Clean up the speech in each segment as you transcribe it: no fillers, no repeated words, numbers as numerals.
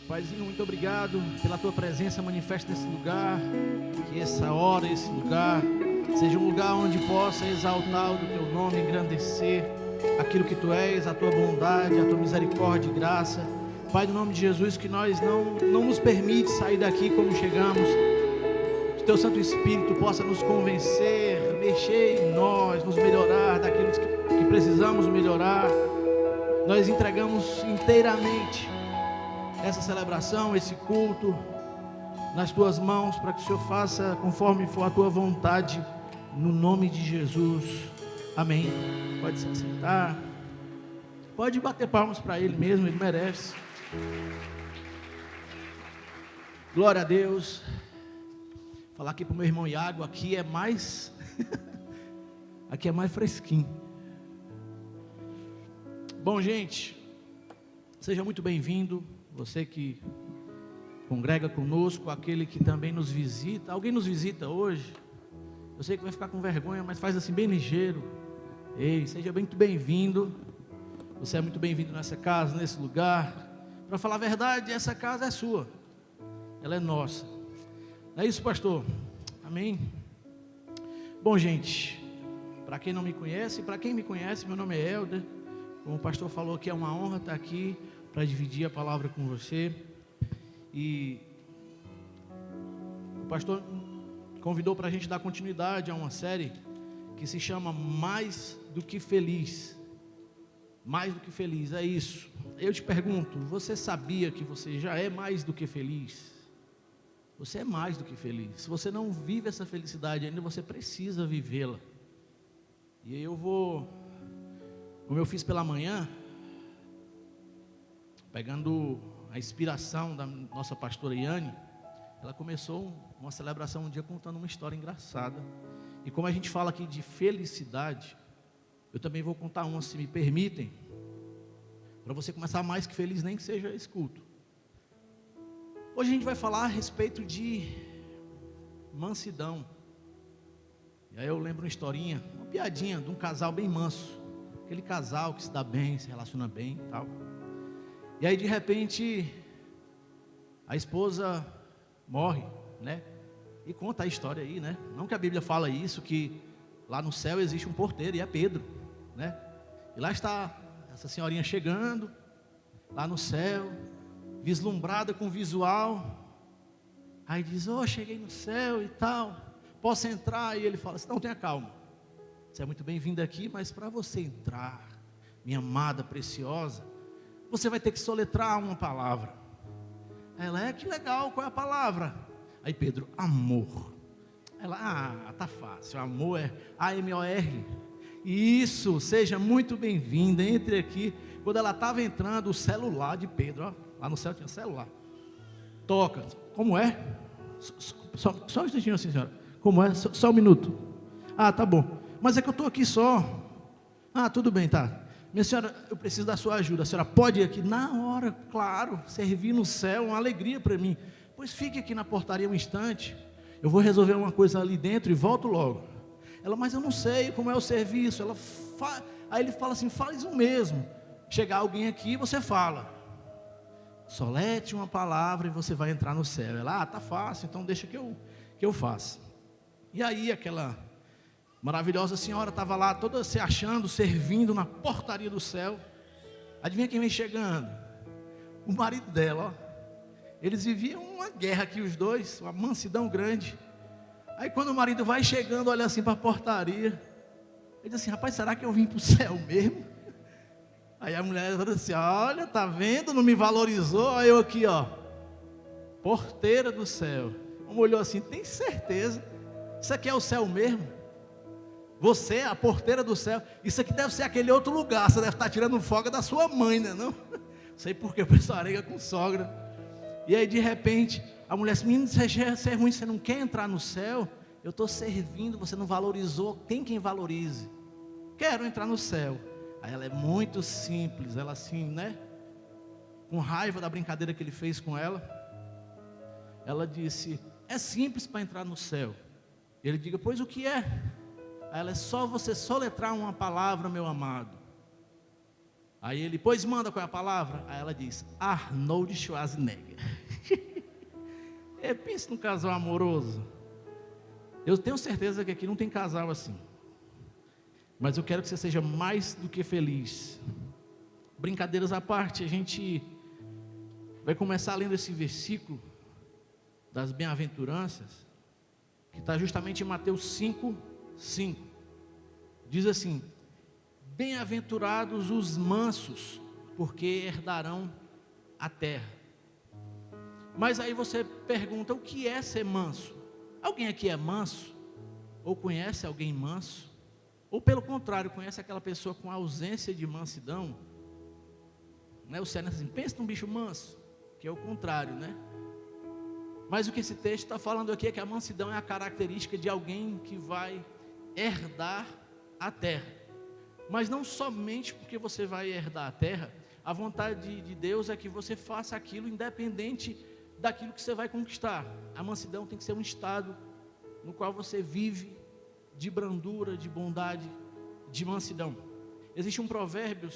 Paizinho, muito obrigado pela tua presença manifesta nesse lugar. Que essa hora, esse lugar, seja um lugar onde possa exaltar o teu nome, engrandecer aquilo que tu és, a tua bondade, a tua misericórdia e graça. Pai, no nome de Jesus, que nós não nos permite sair daqui como chegamos. Que o teu Santo Espírito possa nos convencer, mexer em nós, nos melhorar daquilo que precisamos melhorar. Nós entregamos inteiramente essa celebração, esse culto nas tuas mãos, para que o Senhor faça conforme for a tua vontade, no nome de Jesus, amém. Pode se sentar, pode bater palmas para Ele mesmo, Ele merece. Glória a Deus. Falar aqui para o meu irmão Iago, aqui é mais aqui é mais fresquinho. Bom, gente, seja muito bem-vindo. Você que congrega conosco, aquele que também nos visita. Alguém nos visita hoje? Eu sei que vai ficar com vergonha, mas faz assim bem ligeiro. Ei, seja muito bem-vindo. Você é muito bem-vindo nessa casa, nesse lugar. Para falar a verdade, essa casa é sua. Ela é nossa. Não é isso, pastor? Amém? Bom, gente, para quem não me conhece, para quem me conhece, meu nome é Helder. Como o pastor falou, que é uma honra estar aqui para dividir a palavra com você. E o pastor convidou para a gente dar continuidade a uma série que se chama Mais do que Feliz. Mais do que feliz, é isso. Eu te pergunto, você sabia que você já é mais do que feliz? Você é mais do que feliz. Se você não vive essa felicidade ainda, você precisa vivê-la. E aí eu vou, como eu fiz pela manhã, pegando a inspiração da nossa pastora Yane, ela começou uma celebração um dia contando uma história engraçada. E como a gente fala aqui de felicidade, eu também vou contar uma, se me permitem, para você começar mais que feliz, nem que seja esse culto. Hoje a gente vai falar a respeito de mansidão. E aí eu lembro uma historinha, uma piadinha de um casal bem manso. Aquele casal que se dá bem, se relaciona bem e tal. E aí de repente a esposa morre, né? E conta a história aí, né? Não que a Bíblia fala isso, que lá no céu existe um porteiro e é Pedro, né? E lá está essa senhorinha chegando, lá no céu, vislumbrada com o visual. Aí diz, cheguei no céu e tal, posso entrar? E ele fala assim, não, tenha calma. Você é muito bem-vindo aqui, mas para você entrar, minha amada preciosa, você vai ter que soletrar uma palavra. Ela, que legal, qual é a palavra? Aí Pedro, amor. Ela, tá fácil, amor é A-M-O-R. Isso, seja muito bem-vinda, entre aqui. Quando ela estava entrando, o celular de Pedro, lá no céu tinha celular. Toca, como é? Só um instantinho assim, senhora. Como é? Só um minuto. Tá bom, mas é que eu estou aqui só. Tudo bem, tá. Minha senhora, eu preciso da sua ajuda. A senhora pode ir aqui? Na hora, claro. Servir no céu, uma alegria para mim. Pois fique aqui na portaria um instante. Eu vou resolver uma coisa ali dentro e volto logo. Ela, mas eu não sei como é o serviço. Aí ele fala assim, faz o mesmo. Chegar alguém aqui, você fala. Solete uma palavra e você vai entrar no céu. Ela, tá fácil, então deixa que eu faço. E aí aquela maravilhosa senhora estava lá toda se achando, servindo na portaria do céu. Adivinha quem vem chegando? O marido dela, Eles viviam uma guerra aqui os dois, uma mansidão grande. Aí quando o marido vai chegando, olha assim para a portaria, ele diz assim, rapaz, será que eu vim para o céu mesmo? Aí a mulher fala assim, olha, tá vendo, não me valorizou. Aí eu aqui, porteira do céu. Uma olhou assim, tem certeza? Isso aqui é o céu mesmo? Você é a porteira do céu. Isso aqui deve ser aquele outro lugar. Você deve estar tirando folga da sua mãe, né? Não sei porque o pessoal arega com sogra. E aí de repente a mulher disse, menino, você é ruim, você não quer entrar no céu? Eu estou servindo, você não valorizou. Tem quem valorize. Quero entrar no céu. Aí ela é muito simples, ela assim, né? Com raiva da brincadeira que ele fez com ela. Ela disse, é simples para entrar no céu. Ele diga, pois o que é? Aí ela, é só você soletrar uma palavra, meu amado. Aí ele, pois manda qual é a palavra? Aí ela diz, Arnold Schwarzenegger. Pensa num casal amoroso. Eu tenho certeza que aqui não tem casal assim. Mas eu quero que você seja mais do que feliz. Brincadeiras à parte, a gente vai começar lendo esse versículo das bem-aventuranças, que está justamente em Mateus 5:5. Diz assim: bem-aventurados os mansos, porque herdarão a terra. Mas aí você pergunta, o que é ser manso? Alguém aqui é manso? Ou conhece alguém manso? Ou pelo contrário, conhece aquela pessoa com ausência de mansidão? Né? O Célio assim, pensa num bicho manso, que é o contrário, né? Mas o que esse texto está falando aqui é que a mansidão é a característica de alguém que vai herdar a terra. Mas não somente porque você vai herdar a terra, a vontade de Deus é que você faça aquilo independente daquilo que você vai conquistar. A mansidão tem que ser um estado no qual você vive de brandura, de bondade, de mansidão. Existe um provérbio,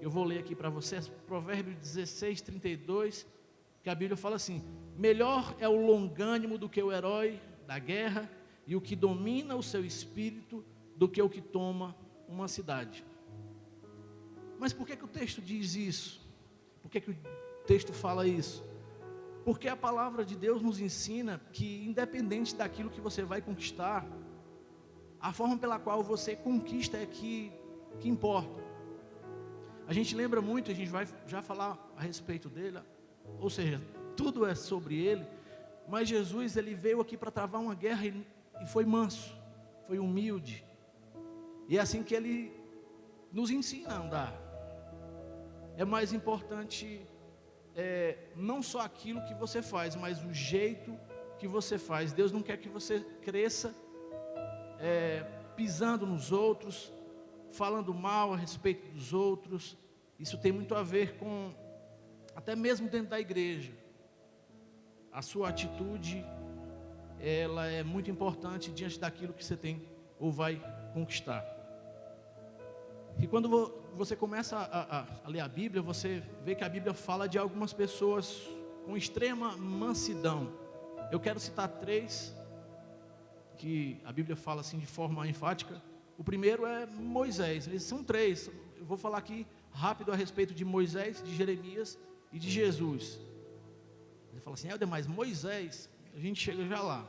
eu vou ler aqui para vocês, Provérbio 16:32, que a Bíblia fala assim: melhor é o longânimo do que o herói da guerra, e o que domina o seu espírito do que o que toma uma cidade. Mas por que o texto diz isso? Por que o texto fala isso? Porque a palavra de Deus nos ensina que, independente daquilo que você vai conquistar, a forma pela qual você conquista é que importa. A gente lembra muito, a gente vai já falar a respeito dele, ou seja, tudo é sobre ele, mas Jesus, ele veio aqui para travar uma guerra e foi manso, foi humilde, e é assim que ele nos ensina a andar. É mais importante não só aquilo que você faz, mas o jeito que você faz. Deus não quer que você cresça pisando nos outros, falando mal a respeito dos outros. Isso tem muito a ver com, até mesmo dentro da igreja, a sua atitude, ela é muito importante diante daquilo que você tem ou vai conquistar. E quando você começa a ler a Bíblia, você vê que a Bíblia fala de algumas pessoas com extrema mansidão. Eu quero citar 3, que a Bíblia fala assim de forma enfática. O primeiro é Moisés. Eles são 3. Eu vou falar aqui rápido a respeito de Moisés, de Jeremias e de Jesus. Ele fala assim, mas Moisés, a gente chega já lá.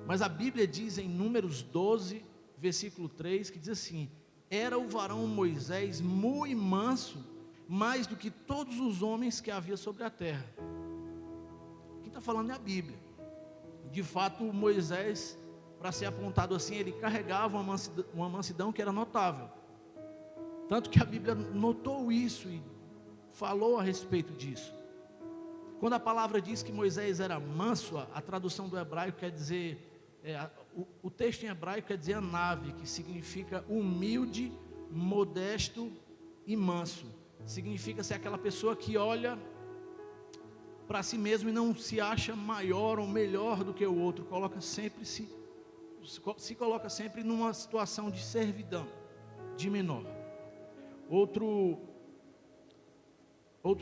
Mas a Bíblia diz em Números 12, versículo 3, que diz assim: era o varão Moisés muito manso, mais do que todos os homens que havia sobre a terra. Quem está falando é a Bíblia. De fato, Moisés, para ser apontado assim, ele carregava uma mansidão que era notável. Tanto que a Bíblia notou isso e falou a respeito disso. Quando a palavra diz que Moisés era manso, a tradução do hebraico quer dizer... o texto em hebraico quer dizer anave, que significa humilde, modesto e manso. Significa ser aquela pessoa que olha para si mesmo e não se acha maior ou melhor do que o outro. Se coloca sempre numa situação de servidão, de menor. Outro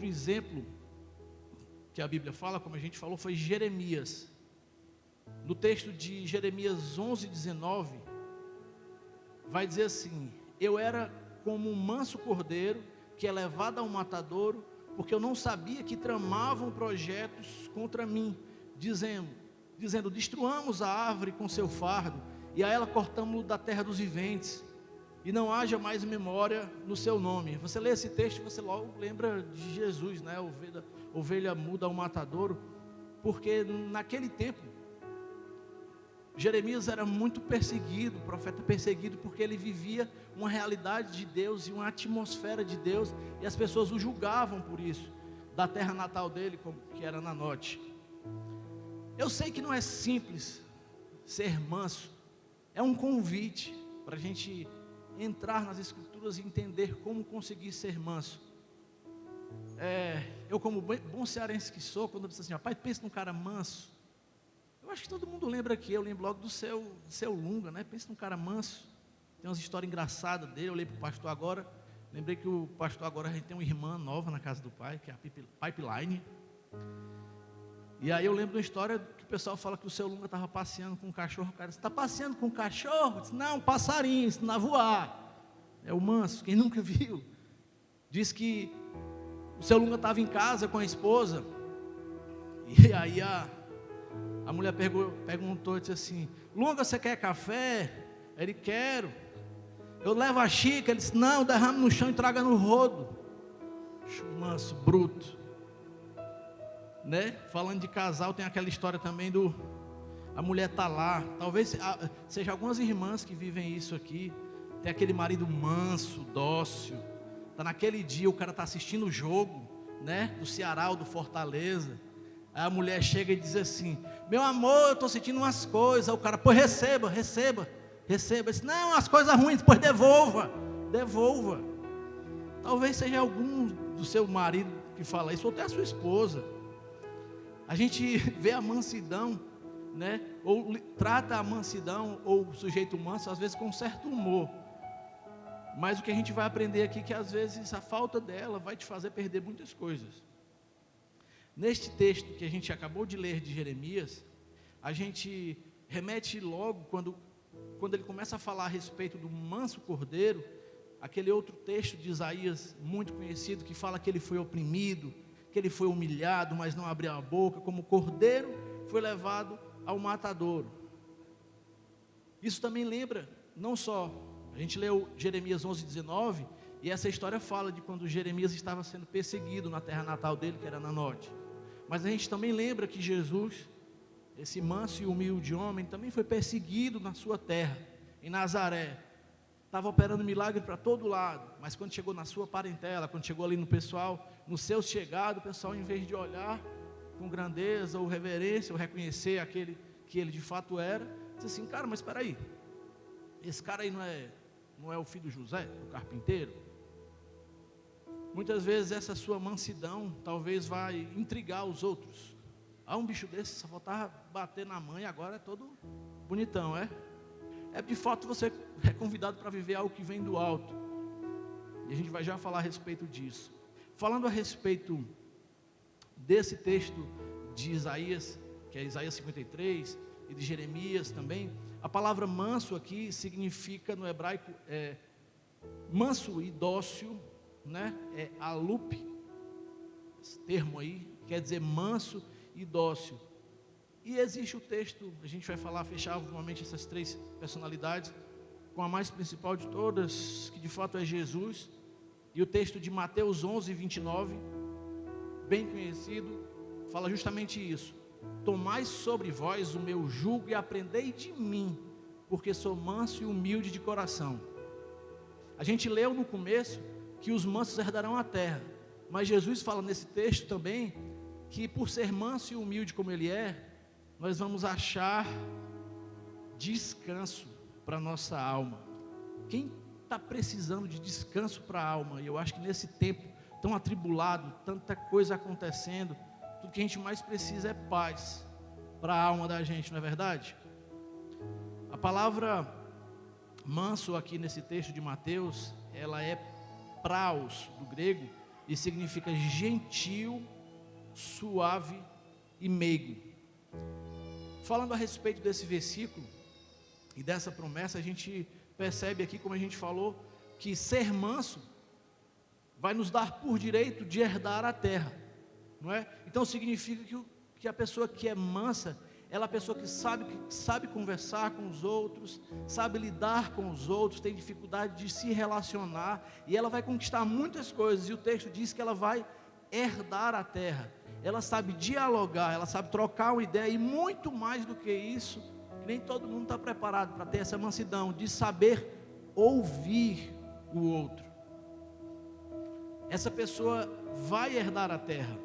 exemplo que a Bíblia fala, como a gente falou, foi Jeremias. No texto de Jeremias 11:19, vai dizer assim: eu era como um manso cordeiro que é levado ao matadouro, porque eu não sabia que tramavam projetos contra mim, dizendo, destruamos a árvore com seu fardo, e a ela cortamos da terra dos viventes, e não haja mais memória no seu nome. Você lê esse texto, você logo lembra de Jesus, né? Ovelha muda ao matadouro, porque naquele tempo Jeremias era muito perseguido, profeta perseguido, porque ele vivia uma realidade de Deus e uma atmosfera de Deus, e as pessoas o julgavam por isso, da terra natal dele, que era Ananote. Eu sei que não é simples ser manso, é um convite para a gente entrar nas Escrituras e entender como conseguir ser manso. Eu, como bom cearense que sou, quando eu disse assim, rapaz, pensa num cara manso, eu acho que todo mundo lembra aqui, eu lembro logo do seu Lunga, né? Pensa num cara manso. Tem umas histórias engraçadas dele. Eu olhei para o pastor agora, lembrei que o pastor agora a gente tem uma irmã nova na casa do pai, que é a Pipeline. E aí eu lembro de uma história que o pessoal fala que o seu Lunga estava passeando com um cachorro. O cara disse: está passeando com um cachorro? Eu disse: não, um passarinho, ensinar a voar. É o manso, quem nunca viu. Diz que o seu Lunga estava em casa com a esposa. E aí a mulher perguntou, disse assim: Lunga, você quer café? Ele: quero. Eu levo a xícara. Ele disse: não, derrame no chão e traga no rodo. Manso, bruto. Né? Falando de casal, tem aquela história também a mulher tá lá, talvez seja algumas irmãs que vivem isso aqui. Tem aquele marido manso, dócil, tá naquele dia, o cara tá assistindo o jogo, né, do Ceará ou do Fortaleza. Aí a mulher chega e diz assim: meu amor, eu estou sentindo umas coisas. Aí o cara: pois receba. Ele diz: não, as coisas ruins, pois devolva. Talvez seja algum do seu marido que fala isso, ou até a sua esposa. A gente vê a mansidão, né, ou trata a mansidão ou o sujeito manso às vezes com um certo humor. Mas o que a gente vai aprender aqui é que às vezes a falta dela vai te fazer perder muitas coisas. Neste texto que a gente acabou de ler de Jeremias, a gente remete logo quando ele começa a falar a respeito do manso cordeiro, aquele outro texto de Isaías muito conhecido que fala que ele foi oprimido, que ele foi humilhado, mas não abriu a boca, como cordeiro foi levado ao matadouro. Isso também lembra, não só, a gente leu Jeremias 11:19, e essa história fala de quando Jeremias estava sendo perseguido na terra natal dele, que era Ananote. Mas a gente também lembra que Jesus, esse manso e humilde homem, também foi perseguido na sua terra, em Nazaré. Estava operando milagre para todo lado, mas quando chegou na sua parentela, quando chegou ali no pessoal, no seu chegado, o pessoal, em vez de olhar com grandeza ou reverência, ou reconhecer aquele que ele de fato era, disse assim: cara, mas espera aí, esse cara aí não é o filho de José, o carpinteiro? Muitas vezes essa sua mansidão talvez vai intrigar os outros. Um bicho desse só faltava bater na mãe, agora é todo bonitão, é? De fato você é convidado para viver algo que vem do alto. E a gente vai já falar a respeito disso. Falando a respeito desse texto de Isaías, que é Isaías 53, e de Jeremias também, a palavra manso aqui significa no hebraico manso e dócil, né? É alup, esse termo aí quer dizer manso e dócil. E existe o texto, a gente vai falar, fechar normalmente essas três personalidades, com a mais principal de todas, que de fato é Jesus, e o texto de Mateus 11:29, bem conhecido, fala justamente isso: tomai sobre vós o meu jugo e aprendei de mim, porque sou manso e humilde de coração. A gente leu no começo que os mansos herdarão a terra, mas Jesus fala nesse texto também, que por ser manso e humilde como ele é, nós vamos achar descanso para a nossa alma. Quem está precisando de descanso para a alma? E eu acho que nesse tempo tão atribulado, tanta coisa acontecendo, tudo que a gente mais precisa é paz para a alma da gente, não é verdade? A palavra manso aqui nesse texto de Mateus, ela é praos do grego, e significa gentil, suave e meigo. Falando a respeito desse versículo e dessa promessa, a gente percebe aqui, como a gente falou, que ser manso vai nos dar por direito de herdar a terra, não é? Então significa que a pessoa que é mansa, ela é a pessoa que sabe conversar com os outros, sabe lidar com os outros, tem dificuldade de se relacionar, e ela vai conquistar muitas coisas, e o texto diz que ela vai herdar a terra. Ela sabe dialogar, ela sabe trocar uma ideia, e muito mais do que isso, que nem todo mundo está preparado para ter essa mansidão, de saber ouvir o outro. Essa pessoa vai herdar a terra.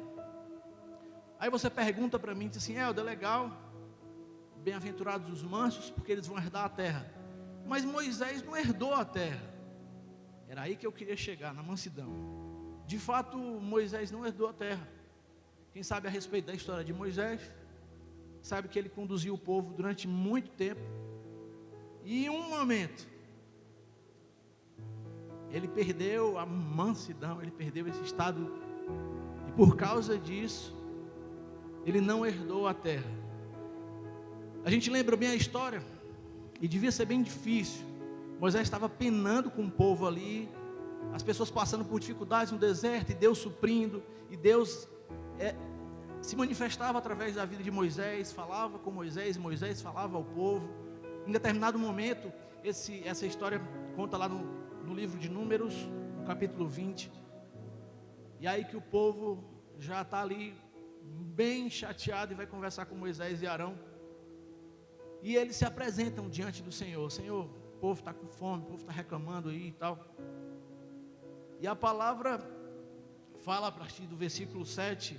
Aí você pergunta para mim, diz assim: Helder, legal, bem-aventurados os mansos, porque eles vão herdar a terra. Mas Moisés não herdou a terra. Era aí que eu queria chegar, na mansidão. De fato, Moisés não herdou a terra. Quem sabe a respeito da história de Moisés, sabe que ele conduziu o povo durante muito tempo, e em um momento, ele perdeu a mansidão, ele perdeu esse estado, e por causa disso, ele não herdou a terra. A gente lembra bem a história, e devia ser bem difícil. Moisés estava penando com o povo ali, as pessoas passando por dificuldades no deserto, e Deus suprindo, e Deus se manifestava através da vida de Moisés, falava com Moisés, e Moisés falava ao povo. Em determinado momento, essa história conta lá no livro de Números, no capítulo 20, e aí que o povo já está ali, bem chateado, e vai conversar com Moisés e Arão, e eles se apresentam diante do Senhor. Senhor, o povo está com fome, o povo está reclamando aí e tal, e a palavra fala a partir do versículo 7,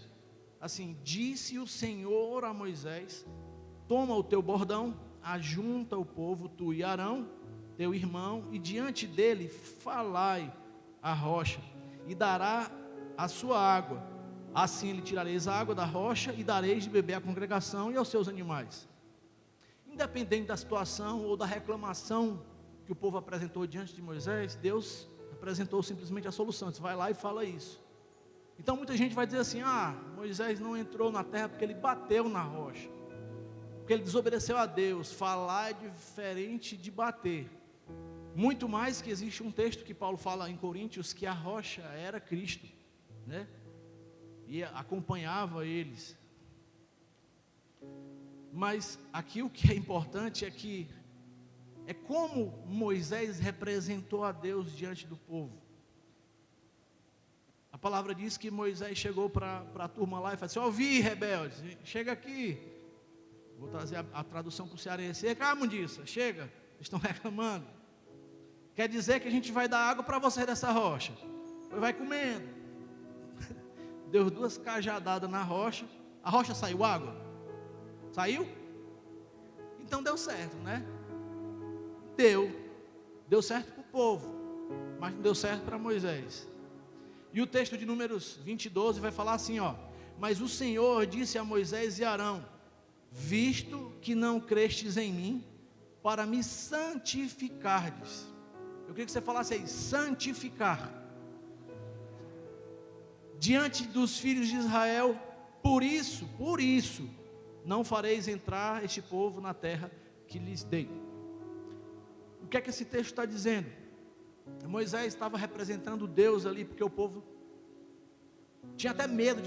assim: disse o Senhor a Moisés: toma o teu bordão, ajunta o povo, tu e Arão, teu irmão, e diante dele falai a rocha, e dará a sua água. Assim lhe tirareis a água da rocha, e dareis de beber à congregação e aos seus animais. Independente da situação ou da reclamação que o povo apresentou diante de Moisés, Deus apresentou simplesmente a solução. Disse: vai lá e fala isso. Então muita gente vai dizer assim: Moisés não entrou na terra porque ele bateu na rocha, porque ele desobedeceu a Deus. Falar é diferente de bater. Muito mais que existe um texto que Paulo fala em Coríntios, que a rocha era Cristo, né? E acompanhava eles. Mas aqui o que é importante é como Moisés representou a Deus diante do povo. A palavra diz que Moisés chegou para a turma lá e falou assim: ouvi, rebeldes, chega aqui. Vou trazer a tradução para o cearense. Cá, mundiça, chega, eles estão reclamando. Quer dizer que a gente vai dar água para vocês dessa rocha. Vai comendo. Deu 2 cajadadas na rocha. A rocha saiu água? Saiu? Então deu certo, né? Deu certo para o povo, mas não deu certo para Moisés. E o texto de Números 20:12 vai falar assim, ó: mas o Senhor disse a Moisés e Arão: visto que não crestes em mim, para me santificardes. Eu queria que você falasse aí: santificar. Diante dos filhos de Israel, por isso, não fareis entrar este povo na terra que lhes dei. O que é que esse texto está dizendo? Moisés estava representando Deus ali, porque o povo tinha até medo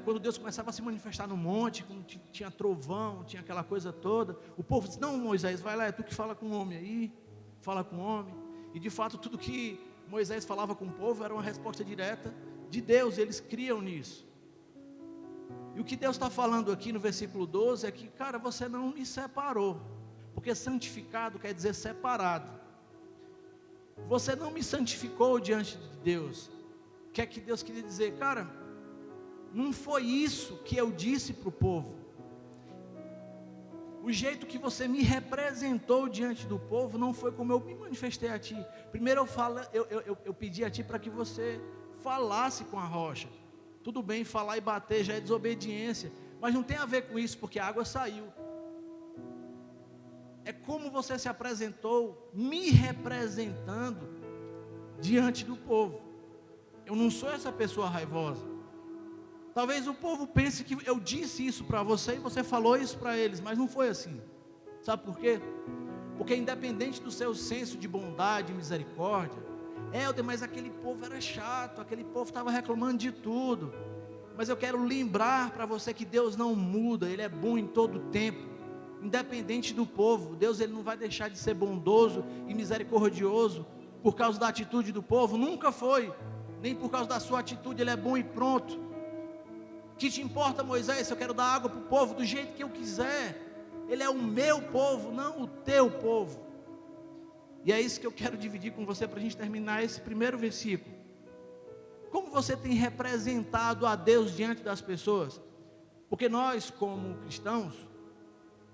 quando Deus começava a se manifestar no monte, quando tinha trovão, tinha aquela coisa toda. O povo disse: não, Moisés, vai lá, é tu que fala com o homem aí, fala com o homem. E de fato tudo que Moisés falava com o povo era uma resposta direta de Deus, eles criam nisso. E o que Deus está falando aqui no versículo 12 é que, cara, você não me separou, porque santificado quer dizer separado. Você não me santificou diante de Deus. O que é que Deus queria dizer? Cara, não foi isso que eu disse para o povo. O jeito que você me representou diante do povo não foi como eu me manifestei a ti. Primeiro eu pedi a ti para que você falasse com a rocha. Tudo bem, falar e bater já é desobediência, mas não tem a ver com isso, porque a água saiu. É como você se apresentou, me representando diante do povo. Eu não sou essa pessoa raivosa. Talvez o povo pense que eu disse isso para você e você falou isso para eles, mas não foi assim. Sabe por quê? Porque independente do seu senso de bondade e misericórdia, mas aquele povo era chato, aquele povo estava reclamando de tudo. Mas eu quero lembrar para você que Deus não muda, Ele é bom em todo tempo. Independente do povo, Deus ele não vai deixar de ser bondoso e misericordioso por causa da atitude do povo. Nunca foi, nem por causa da sua atitude. Ele é bom e pronto. O que te importa, Moisés? Eu quero dar água para o povo do jeito que eu quiser. Ele é o meu povo, não o teu povo. E é isso que eu quero dividir com você para a gente terminar esse primeiro versículo. Como você tem representado a Deus diante das pessoas? Porque nós, como cristãos,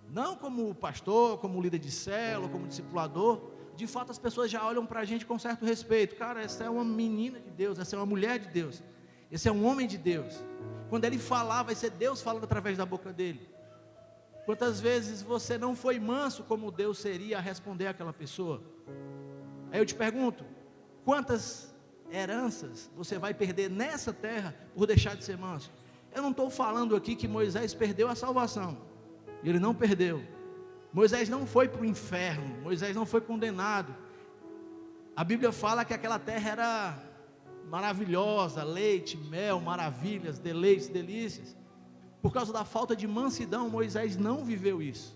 não como pastor, como líder de célula, como discipulador, de fato as pessoas já olham para a gente com certo respeito. Cara, essa é uma menina de Deus, essa é uma mulher de Deus, esse é um homem de Deus. Quando ele falar, vai ser Deus falando através da boca dele. Quantas vezes você não foi manso como Deus seria a responder àquela pessoa? Aí eu te pergunto, quantas heranças você vai perder nessa terra por deixar de ser manso. Eu não estou falando aqui que Moisés perdeu a salvação. Ele não perdeu. Moisés não foi para o inferno. Moisés não foi condenado. A Bíblia fala que aquela terra era maravilhosa, leite, mel, maravilhas, deleites, delícias. Por causa da falta de mansidão, Moisés não viveu isso.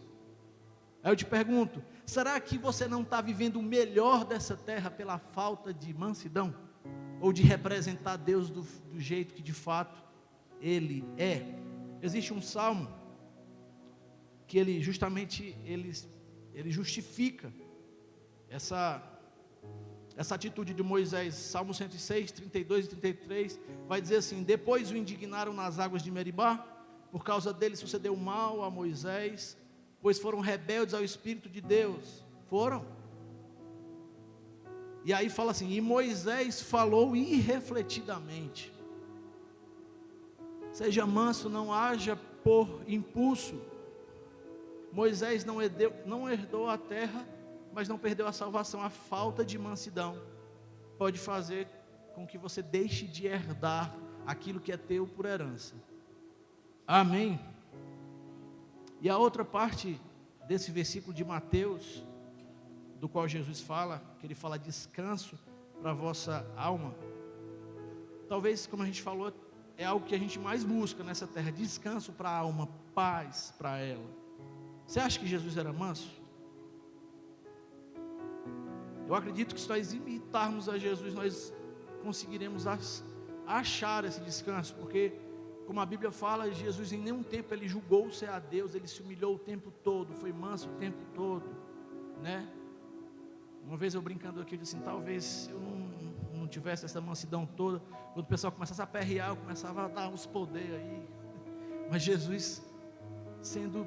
Aí eu te pergunto, será que você não está vivendo o melhor dessa terra pela falta de mansidão? Ou de representar Deus do jeito que de fato Ele é? Existe um salmo que ele justamente ele justifica essa atitude de Moisés. Salmo 106, 32 e 33 vai dizer assim: depois o indignaram nas águas de Meribá, por causa dele sucedeu mal a Moisés, pois foram rebeldes ao Espírito de Deus. Foram. E aí fala assim: e Moisés falou irrefletidamente. Seja manso, não haja por impulso. Moisés não herdou a terra, mas não perdeu a salvação. A falta de mansidão pode fazer com que você deixe de herdar aquilo que é teu por herança. Amém? E a outra parte desse versículo de Mateus, do qual Jesus fala, que ele fala descanso para a vossa alma. Talvez, como a gente falou, é algo que a gente mais busca nessa terra: descanso para a alma, paz para ela. Você acha que Jesus era manso? Eu acredito que se nós imitarmos a Jesus, nós conseguiremos achar esse descanso, porque, como a Bíblia fala, Jesus em nenhum tempo ele julgou-se a Deus, ele se humilhou o tempo todo, foi manso o tempo todo, né? Uma vez eu brincando aqui, eu disse assim: talvez eu não tivesse essa mansidão toda, quando o pessoal começasse a aperrear, eu começava a dar uns poderes aí, mas Jesus, sendo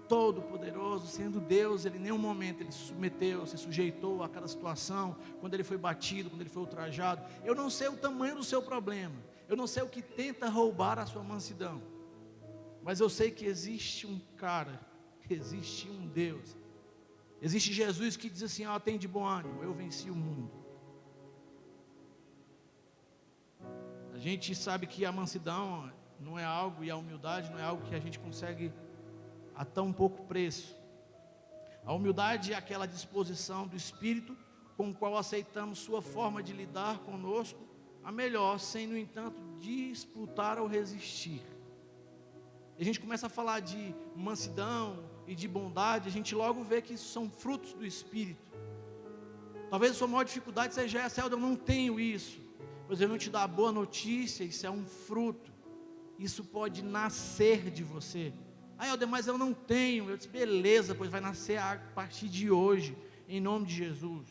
todo poderoso, sendo Deus, ele em nenhum momento ele se submeteu, se sujeitou àquela situação, quando ele foi batido, quando ele foi ultrajado. Eu não sei o tamanho do seu problema, eu não sei o que tenta roubar a sua mansidão, mas eu sei que existe um cara, existe um Deus, existe Jesus que diz assim: ó, tem de bom ânimo, eu venci o mundo. A gente sabe que a mansidão não é algo, e a humildade não é algo que a gente consegue a tão pouco preço. A humildade é aquela disposição do Espírito com o qual aceitamos sua forma de lidar conosco a melhor, sem no entanto disputar ou resistir. E a gente começa a falar de mansidão e de bondade, a gente logo vê que isso são frutos do Espírito. Talvez a sua maior dificuldade seja essa: eu não tenho isso. Pois eu vou te dar a boa notícia: isso é um fruto, isso pode nascer de você. Ah, Helder, mas eu não tenho. Eu disse: beleza, pois vai nascer a partir de hoje, em nome de Jesus.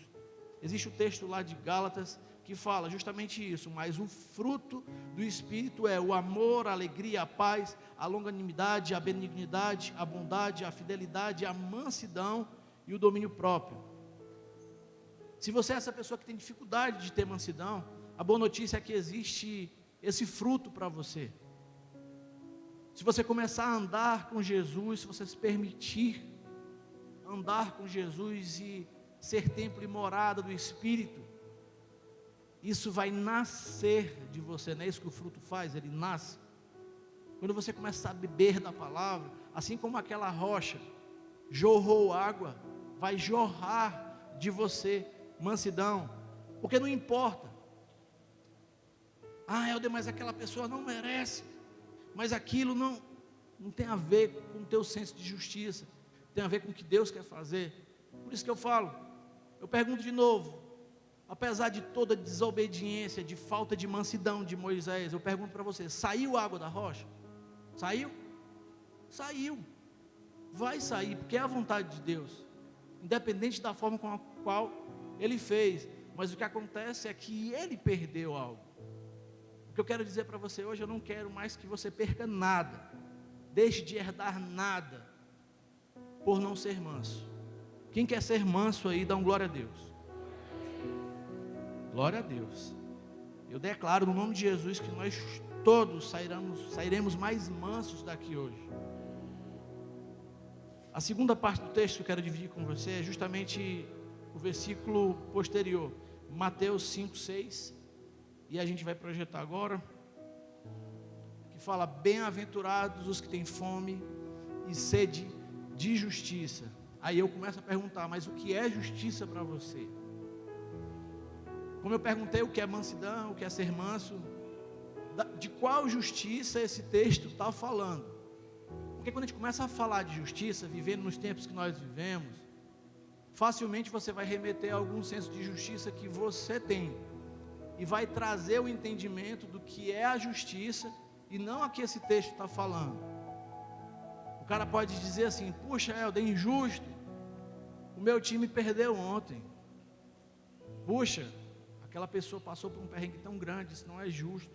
Existe o texto lá de Gálatas que fala justamente isso: mas o fruto do Espírito é o amor, a alegria, a paz, a longanimidade, a benignidade, a bondade, a fidelidade, a mansidão e o domínio próprio. Se você é essa pessoa que tem dificuldade de ter mansidão, a boa notícia é que existe esse fruto para você. Se você começar a andar com Jesus, se você se permitir andar com Jesus e ser templo e morada do Espírito, isso vai nascer de você. Não é isso que o fruto faz? Ele nasce. Quando você começa a beber da palavra, assim como aquela rocha jorrou água, vai jorrar de você mansidão. Porque não importa: ah, Helder, mas aquela pessoa não merece. Mas aquilo não tem a ver com o teu senso de justiça, tem a ver com o que Deus quer fazer. Por isso que eu falo, eu pergunto de novo: apesar de toda desobediência, de falta de mansidão de Moisés, eu pergunto para você: saiu água da rocha? Saiu? Saiu. Vai sair, porque é a vontade de Deus, independente da forma com a qual ele fez. Mas o que acontece é que ele perdeu algo. O que eu quero dizer para você hoje: eu não quero mais que você perca nada, deixe de herdar nada, por não ser manso. Quem quer ser manso aí, dá um glória a Deus. Glória a Deus. Eu declaro no nome de Jesus que nós todos sairemos mais mansos daqui hoje. A segunda parte do texto que eu quero dividir com você é justamente o versículo posterior, Mateus 5:6, e a gente vai projetar agora, que fala: bem-aventurados os que têm fome e sede de justiça. Aí eu começo a perguntar: mas o que é justiça para você? Como eu perguntei o que é mansidão, o que é ser manso, de qual justiça esse texto está falando? Porque quando a gente começa a falar de justiça, vivendo nos tempos que nós vivemos, facilmente você vai remeter a algum senso de justiça que você tem, e vai trazer o entendimento do que é a justiça, e não a que esse texto está falando. O cara pode dizer assim: puxa, Helder, injusto, o meu time perdeu ontem. Puxa, aquela pessoa passou por um perrengue tão grande, isso não é justo.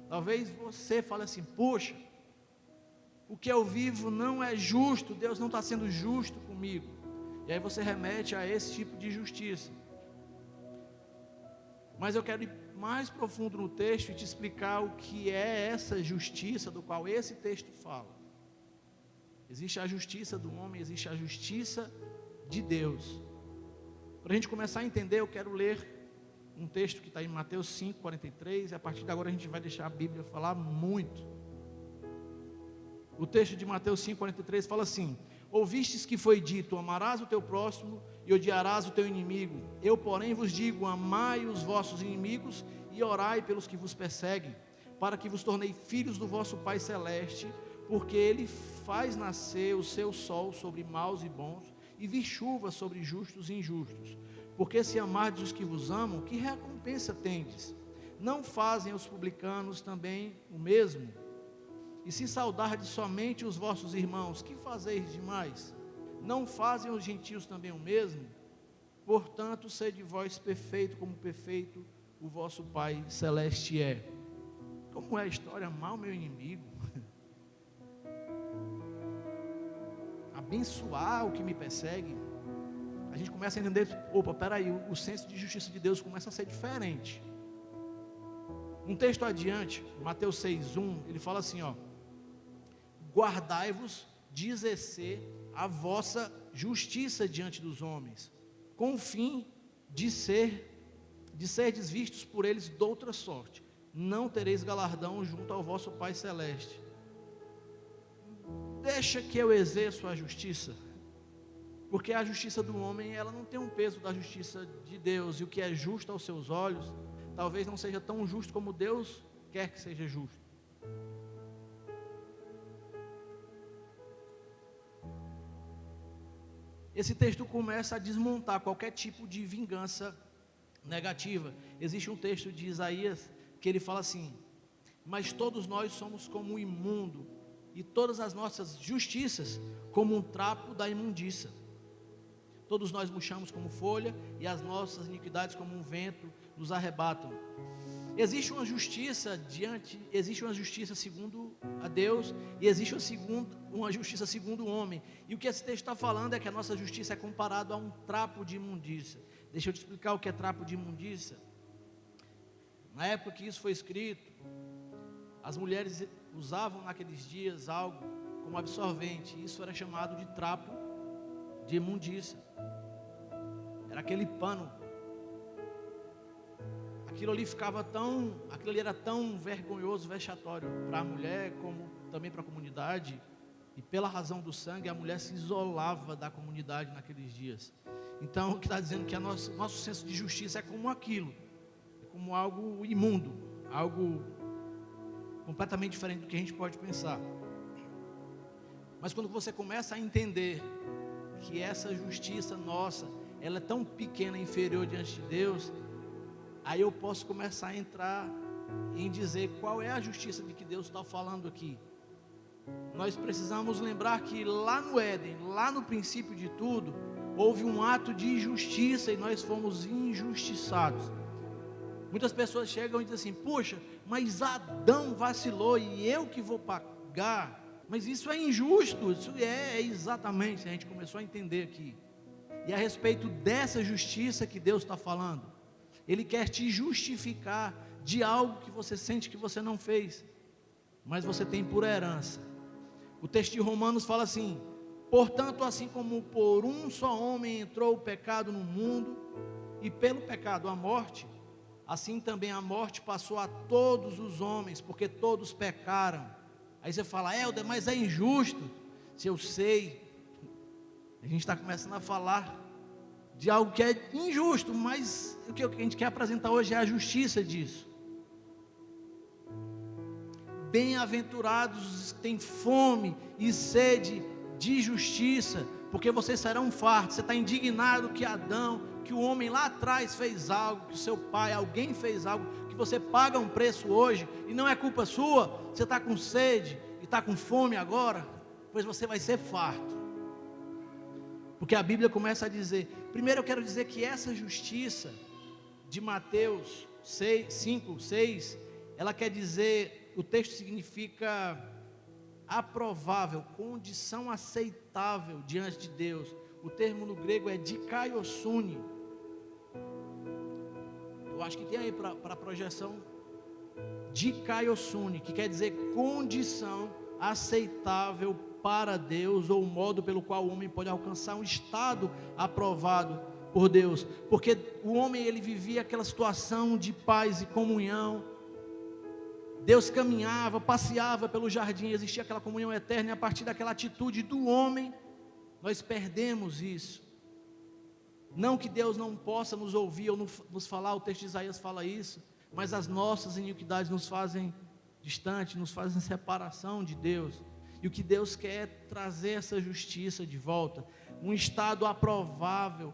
Talvez você fale assim: puxa, o que eu vivo não é justo, Deus não está sendo justo comigo. E aí você remete a esse tipo de justiça. Mas eu quero ir mais profundo no texto e te explicar o que é essa justiça do qual esse texto fala. Existe a justiça do homem, existe a justiça de Deus. Para a gente começar a entender, eu quero ler um texto que está em Mateus 5:43, e a partir de agora a gente vai deixar a Bíblia falar muito. O texto de Mateus 5:43 fala assim: ouvistes que foi dito, amarás o teu próximo e odiarás o teu inimigo. Eu, porém, vos digo, amai os vossos inimigos e orai pelos que vos perseguem, para que vos tornei filhos do vosso Pai Celeste, porque Ele faz nascer o seu sol sobre maus e bons, e vir chuva sobre justos e injustos. Porque se amardes os que vos amam, que recompensa tendes? Não fazem os publicanos também o mesmo? E se saudardes somente os vossos irmãos, que fazeis demais? Não fazem os gentios também o mesmo? Portanto, sede vós perfeito, como perfeito o vosso Pai Celeste é. Como é a história? Amar o meu inimigo, abençoar o que me persegue. A gente começa a entender: opa, peraí, o senso de justiça de Deus começa a ser diferente. Um texto adiante, Mateus 6:1, ele fala assim, ó: guardai-vos de exercer a vossa justiça diante dos homens, com o fim de serdes vistos por eles de outra sorte. Não tereis galardão junto ao vosso Pai Celeste. Deixa que eu exerço a justiça, porque a justiça do homem, ela não tem um peso da justiça de Deus, e o que é justo aos seus olhos, talvez não seja tão justo como Deus quer que seja justo. Esse texto começa a desmontar qualquer tipo de vingança negativa. Existe um texto de Isaías que ele fala assim: mas todos nós somos como um imundo, e todas as nossas justiças como um trapo da imundícia. Todos nós murchamos como folha, e as nossas iniquidades como um vento nos arrebatam. Existe uma justiça segundo a Deus, e existe uma justiça segundo o homem. E o que esse texto está falando é que a nossa justiça é comparada a um trapo de imundícia. Deixa eu te explicar o que é trapo de imundícia. Na época que isso foi escrito, as mulheres usavam naqueles dias algo como absorvente. Isso era chamado de trapo de imundícia. Era aquele pano. Aquilo ali era tão vergonhoso, vexatório para a mulher, como também para a comunidade. E pela razão do sangue, a mulher se isolava da comunidade naqueles dias. Então, o que está dizendo que nosso senso de justiça é como aquilo, é como algo imundo, algo completamente diferente do que a gente pode pensar. Mas quando você começa a entender que essa justiça nossa, ela é tão pequena e inferior diante de Deus, aí eu posso começar a entrar em dizer qual é a justiça de que Deus está falando aqui. Nós precisamos lembrar que lá no Éden, lá no princípio de tudo, houve um ato de justiça e nós fomos injustiçados. Muitas pessoas chegam e dizem assim: poxa, mas Adão vacilou e eu que vou pagar. Mas isso é injusto. Isso é exatamente, a gente começou a entender aqui. E a respeito dessa justiça que Deus está falando, Ele quer te justificar de algo que você sente que você não fez, mas você tem por herança. O texto de Romanos fala assim: portanto, assim como por um só homem entrou o pecado no mundo, e pelo pecado a morte, assim também a morte passou a todos os homens, porque todos pecaram. Aí você fala, Helder, mas é injusto. Se eu sei, a gente está começando a falar de algo que é injusto, mas o que a gente quer apresentar hoje é a justiça disso. Bem-aventurados os que têm fome e sede de justiça, porque vocês serão fartos. Você está indignado que Adão, que o homem lá atrás fez algo, que o seu pai, alguém fez algo, que você paga um preço hoje, e não é culpa sua. Você está com sede e está com fome agora, pois você vai ser farto. Porque a Bíblia começa a dizer, primeiro eu quero dizer que essa justiça de Mateus 5, 6, ela quer dizer, o texto significa aprovável, condição aceitável diante de Deus. O termo no grego é dikaiosune. Eu acho que tem aí para a projeção, dikaiosune, que quer dizer condição aceitável para Deus, ou o modo pelo qual o homem pode alcançar um estado aprovado por Deus, porque o homem ele vivia aquela situação de paz e comunhão. Deus caminhava, passeava pelo jardim, existia aquela comunhão eterna, e a partir daquela atitude do homem, nós perdemos isso. Não que Deus não possa nos ouvir ou nos falar, o texto de Isaías fala isso, mas as nossas iniquidades nos fazem distante, nos fazem separação de Deus. E o que Deus quer é trazer essa justiça de volta, um estado aprovável,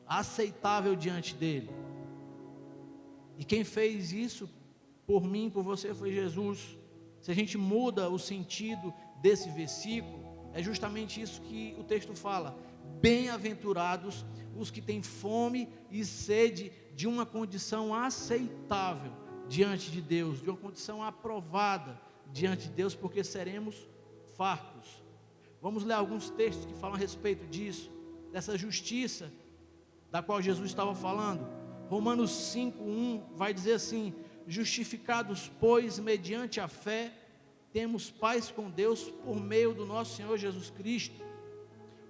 aceitável diante dele. E quem fez isso por mim, por você, foi Jesus. Se a gente muda o sentido desse versículo, é justamente isso que o texto fala: bem-aventurados os que têm fome e sede de uma condição aceitável diante de Deus, de uma condição aprovada diante de Deus, porque seremos fartos. Vamos ler alguns textos que falam a respeito disso, dessa justiça da qual Jesus estava falando. Romanos 5:1 vai dizer assim: justificados, pois, mediante a fé, temos paz com Deus por meio do nosso Senhor Jesus Cristo.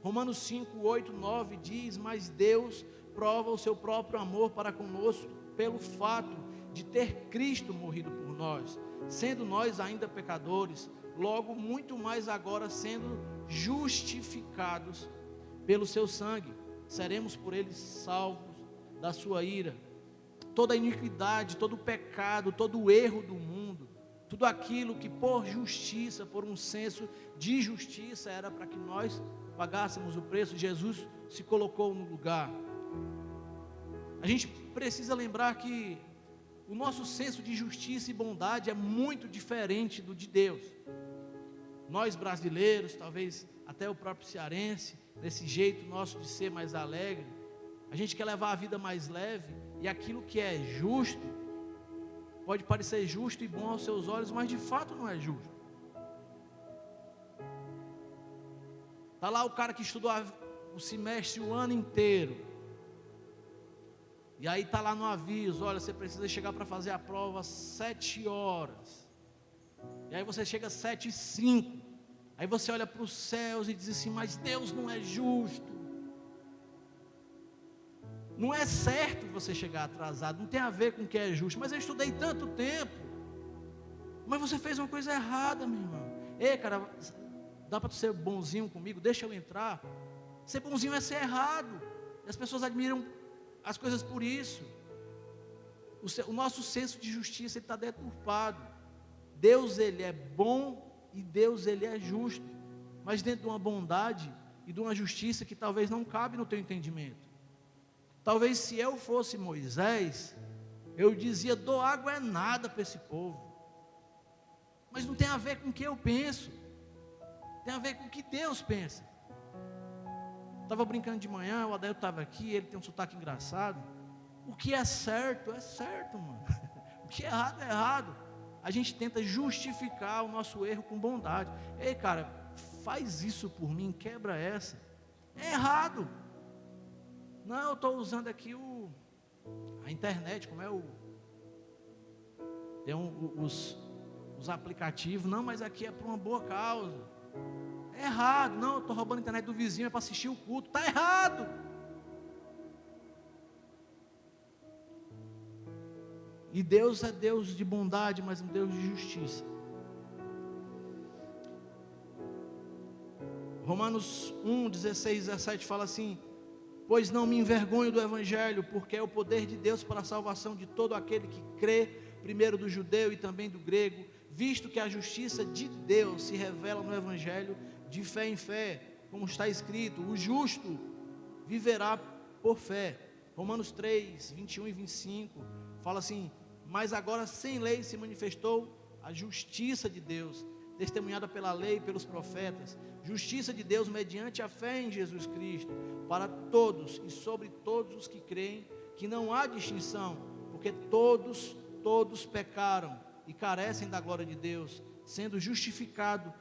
Romanos 5:8, 9 diz: mas Deus prova o seu próprio amor para conosco pelo fato de ter Cristo morrido por nós, sendo nós ainda pecadores, logo muito mais agora sendo justificados pelo seu sangue, seremos por ele salvos da sua ira. Toda a iniquidade, todo o pecado, todo o erro do mundo, tudo aquilo que por justiça, por um senso de justiça, era para que nós pagássemos o preço, Jesus se colocou no lugar. A gente precisa lembrar que o nosso senso de justiça e bondade é muito diferente do de Deus. Nós brasileiros, talvez até o próprio cearense, desse jeito nosso de ser mais alegre, a gente quer levar a vida mais leve, e aquilo que é justo, pode parecer justo e bom aos seus olhos, mas de fato não é justo. Está lá o cara que estudou o semestre o ano inteiro, e aí está lá no aviso: olha, você precisa chegar para fazer a prova às 7 horas, e aí você chega às 7:05, aí você olha para os céus e diz assim: mas Deus não é justo. Não é certo você chegar atrasado, não tem a ver com o que é justo. Mas eu estudei tanto tempo. Mas você fez uma coisa errada, meu irmão. Ei, cara, dá para tu ser bonzinho comigo? Deixa eu entrar. Ser bonzinho é ser errado. E as pessoas admiram as coisas por isso. O nosso senso de justiça está deturpado. Deus, ele é bom e Deus, ele é justo. Mas dentro de uma bondade e de uma justiça que talvez não cabe no teu entendimento. Talvez se eu fosse Moisés, eu dizia: dou água é nada para esse povo. Mas não tem a ver com o que eu penso, tem a ver com o que Deus pensa. Estava brincando de manhã, o Adair estava aqui, ele tem um sotaque engraçado. O que é certo, mano. O que é errado. A gente tenta justificar o nosso erro com bondade. Ei, cara, faz isso por mim, quebra essa. É errado. Não, eu estou usando aqui a internet, como é tem os aplicativos. Não, mas aqui é por uma boa causa. É errado. Não, eu estou roubando a internet do vizinho, é para assistir o culto. Está errado. E Deus é Deus de bondade, mas um Deus de justiça. Romanos 1, 16, 17 fala assim: pois não me envergonho do Evangelho, porque é o poder de Deus para a salvação de todo aquele que crê, primeiro do judeu e também do grego, visto que a justiça de Deus se revela no Evangelho de fé em fé, como está escrito: o justo viverá por fé. Romanos 3, 21 e 25 fala assim: mas agora sem lei se manifestou a justiça de Deus, testemunhada pela lei e pelos profetas, justiça de Deus mediante a fé em Jesus Cristo, para todos e sobre todos os que creem, que não há distinção, porque todos pecaram e carecem da glória de Deus, sendo justificados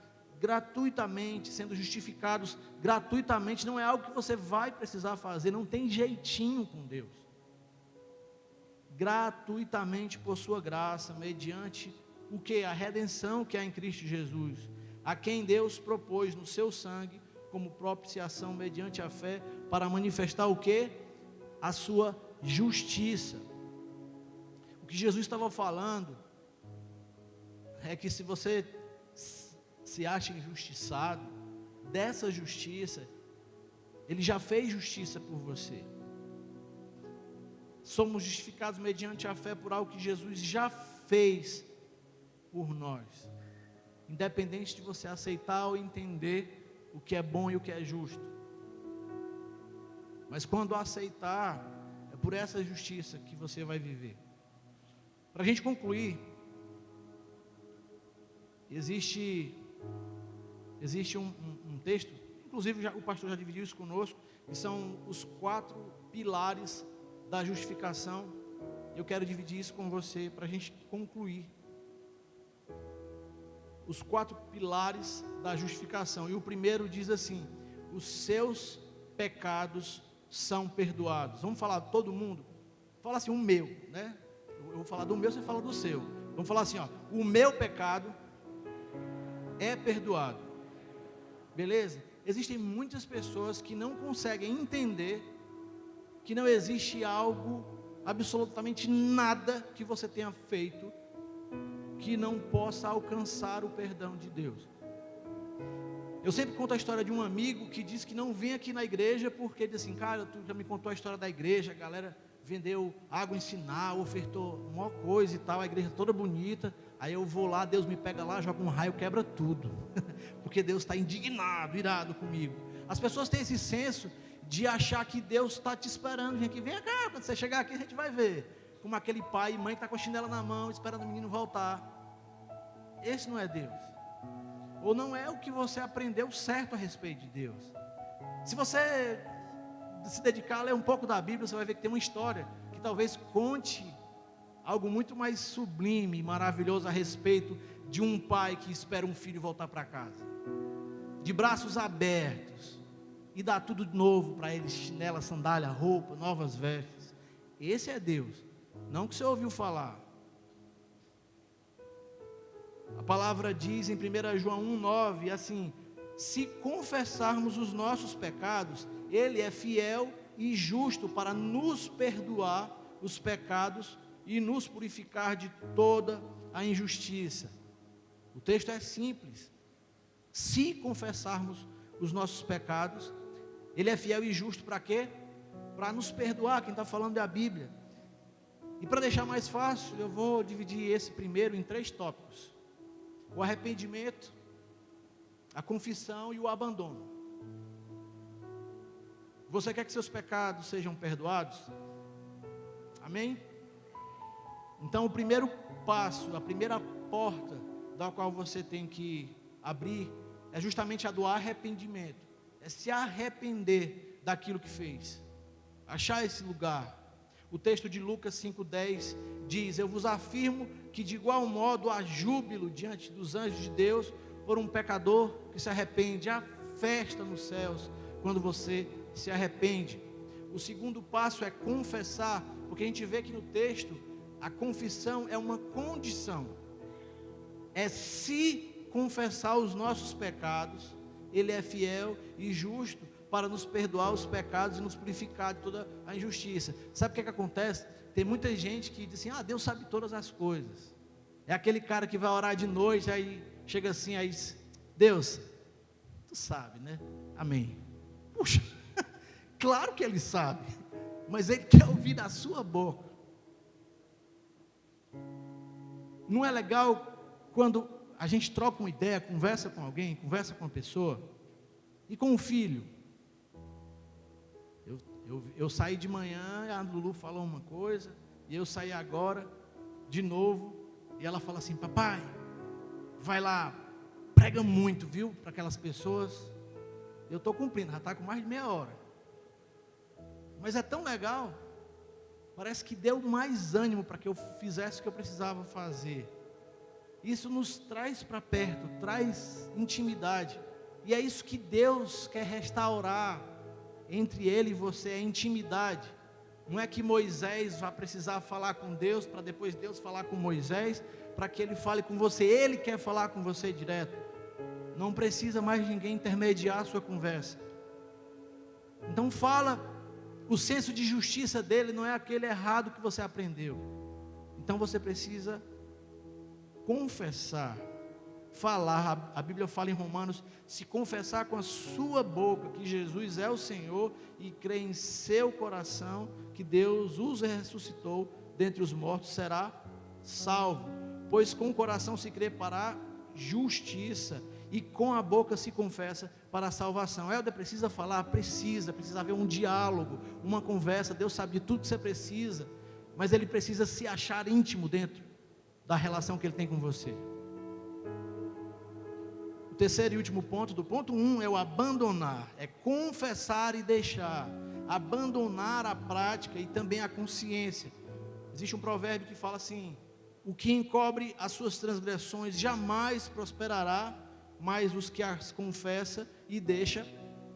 gratuitamente, não é algo que você vai precisar fazer, não tem jeitinho com Deus, gratuitamente por sua graça, mediante o que? A redenção que há em Cristo Jesus, a quem Deus propôs no seu sangue, como propiciação mediante a fé, para manifestar o que? A sua justiça. O que Jesus estava falando é que se você se acha injustiçado, dessa justiça, Ele já fez justiça por você. Somos justificados mediante a fé por algo que Jesus já fez por nós, independente de você aceitar ou entender o que é bom e o que é justo. Mas quando aceitar, é por essa justiça que você vai viver. Para a gente concluir, existe um texto, inclusive o pastor já dividiu isso conosco, que são os 4 pilares da justificação. Eu quero dividir isso com você para a gente concluir. Os 4 pilares da justificação. E o primeiro diz assim: os seus pecados são perdoados. Vamos falar todo mundo? Fala assim, o meu, né? Eu vou falar do meu, você fala do seu. Vamos falar assim, ó: o meu pecado é perdoado. Beleza? Existem muitas pessoas que não conseguem entender que não existe algo, absolutamente nada que você tenha feito que não possa alcançar o perdão de Deus. Eu sempre conto a história de um amigo que disse que não vem aqui na igreja porque diz assim: cara, tu já me contou a história da igreja, a galera vendeu água em sinal, ofertou uma coisa e tal, a igreja toda bonita, aí eu vou lá, Deus me pega lá, joga um raio, quebra tudo, porque Deus está indignado, irado comigo. As pessoas têm esse senso de achar que Deus está te esperando, vem cá, quando você chegar aqui a gente vai ver, como aquele pai e mãe que está com a chinela na mão, esperando o menino voltar. Esse não é Deus, ou não é o que você aprendeu certo a respeito de Deus. Se você se dedicar a ler um pouco da Bíblia, você vai ver que tem uma história que talvez conte algo muito mais sublime e maravilhoso a respeito de um pai que espera um filho voltar para casa, de braços abertos, e dá tudo de novo para ele: chinela, sandália, roupa, novas vestes. Esse é Deus, não que você ouviu falar. A palavra diz em 1 João 1,9 assim: se confessarmos os nossos pecados, Ele é fiel e justo para nos perdoar os pecados e nos purificar de toda a injustiça. O texto é simples: se confessarmos os nossos pecados, Ele é fiel e justo para quê? Para nos perdoar. Quem está falando é a Bíblia. E para deixar mais fácil, eu vou dividir esse primeiro em 3 tópicos: o arrependimento, a confissão e o abandono. Você quer que seus pecados sejam perdoados? Amém? Então o primeiro passo, a primeira porta da qual você tem que abrir é justamente a do arrependimento. É se arrepender daquilo que fez, achar esse lugar. O texto de Lucas 5,10 diz: eu vos afirmo que de igual modo há júbilo diante dos anjos de Deus por um pecador que se arrepende. Há festa nos céus quando você se arrepende. O segundo passo é confessar, porque a gente vê que no texto a confissão é uma condição. É se confessar os nossos pecados, Ele é fiel e justo para nos perdoar os pecados e nos purificar de toda a injustiça. Sabe o que acontece? tem muita gente que diz assim, Deus sabe todas as coisas. É aquele cara que vai orar de noite, aí chega assim, aí diz, Deus, tu sabe, né? Amém. Puxa, claro que Ele sabe, mas Ele quer ouvir da sua boca. Não é legal quando a gente troca uma ideia, conversa com alguém, conversa com uma pessoa, e com um filho. Eu saí de manhã, a Lulu falou uma coisa, e eu saí agora, de novo, e ela fala assim, papai, vai lá, prega muito, viu, para aquelas pessoas. Eu estou cumprindo, já está com mais de meia hora. Mas é tão legal, parece que deu mais ânimo para que eu fizesse o que eu precisava fazer. Isso nos traz para perto, traz intimidade. E é isso que Deus quer restaurar entre Ele e você, é intimidade. Não é que Moisés vai precisar falar com Deus, para depois Deus falar com Moisés, para que Ele fale com você. Ele quer falar com você direto. Não precisa mais de ninguém intermediar a sua conversa. Então fala, o senso de justiça dele não é aquele errado que você aprendeu. Então você precisa confessar, falar. A Bíblia fala em Romanos, se confessar com a sua boca que Jesus é o Senhor e crer em seu coração que Deus os ressuscitou dentre os mortos, será salvo. Pois com o coração se crê para a justiça e com a boca se confessa para a salvação. Helder, precisa falar? Precisa haver um diálogo, uma conversa. Deus sabe de tudo que você precisa, mas Ele precisa se achar íntimo dentro da relação que Ele tem com você. O terceiro e último ponto, do ponto 1, é o abandonar, é confessar e deixar, abandonar a prática e também a consciência. Existe um provérbio que fala assim, o que encobre as suas transgressões jamais prosperará, mas os que as confessa e deixa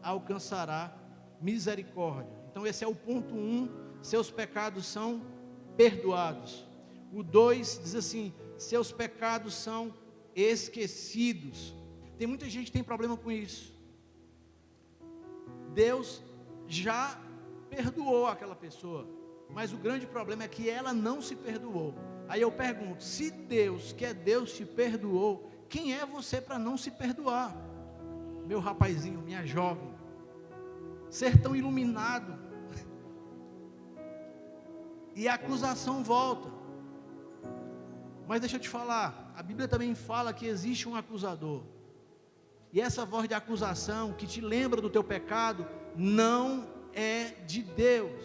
alcançará misericórdia. Então esse é o ponto 1, seus pecados são perdoados. O 2 diz assim, seus pecados são esquecidos. Tem muita gente que tem problema com isso. Deus já perdoou aquela pessoa, mas o grande problema é que ela não se perdoou. Aí eu pergunto, se Deus, que é Deus, te perdoou, quem é você para não se perdoar? Meu rapazinho, minha jovem, ser tão iluminado, e a acusação volta. Mas deixa eu te falar, a Bíblia também fala que existe um acusador, e essa voz de acusação que te lembra do teu pecado, não é de Deus.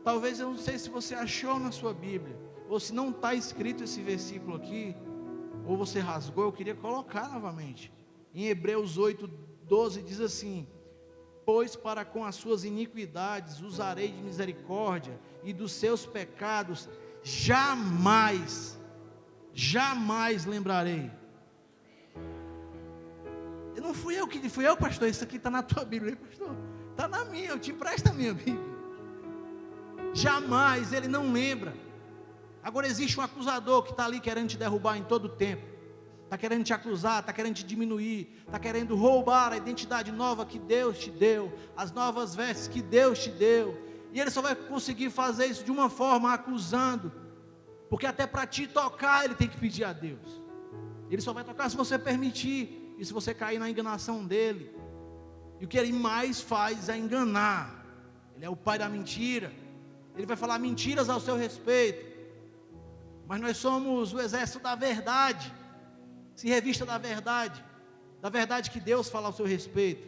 Talvez, eu não sei se você achou na sua Bíblia, ou se não está escrito esse versículo aqui, ou você rasgou, eu queria colocar novamente. Em Hebreus 8:12 diz assim, pois para com as suas iniquidades usarei de misericórdia, e dos seus pecados jamais lembrarei. Não fui eu, pastor, isso aqui está na tua Bíblia, pastor, está na minha, eu te empresto a minha Bíblia. Jamais, Ele não lembra. Agora existe um acusador que está ali querendo te derrubar em todo o tempo, está querendo te acusar, está querendo te diminuir, está querendo roubar a identidade nova que Deus te deu, as novas vestes que Deus te deu, e ele só vai conseguir fazer isso de uma forma, acusando, porque até para te tocar ele tem que pedir a Deus. Ele só vai tocar se você permitir, e se você cair na enganação dele. E o que ele mais faz é enganar. Ele é o pai da mentira. Ele vai falar mentiras ao seu respeito, mas nós somos o exército da verdade. Se revista da verdade que Deus fala ao seu respeito.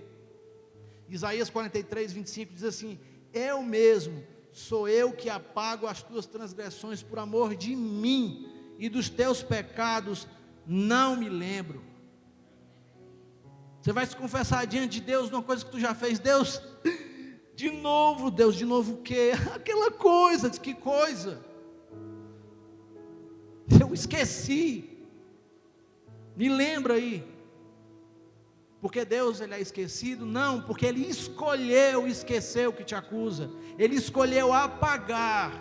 Isaías 43:25 diz assim, eu mesmo sou eu que apago as tuas transgressões por amor de mim, e dos teus pecados não me lembro. Você vai se confessar diante de Deus de uma coisa que tu já fez. Deus, de novo o quê? Aquela coisa, que coisa? Eu esqueci. Me lembra aí. Porque Deus ele é esquecido? Não, porque Ele escolheu esquecer o que te acusa. Ele escolheu apagar.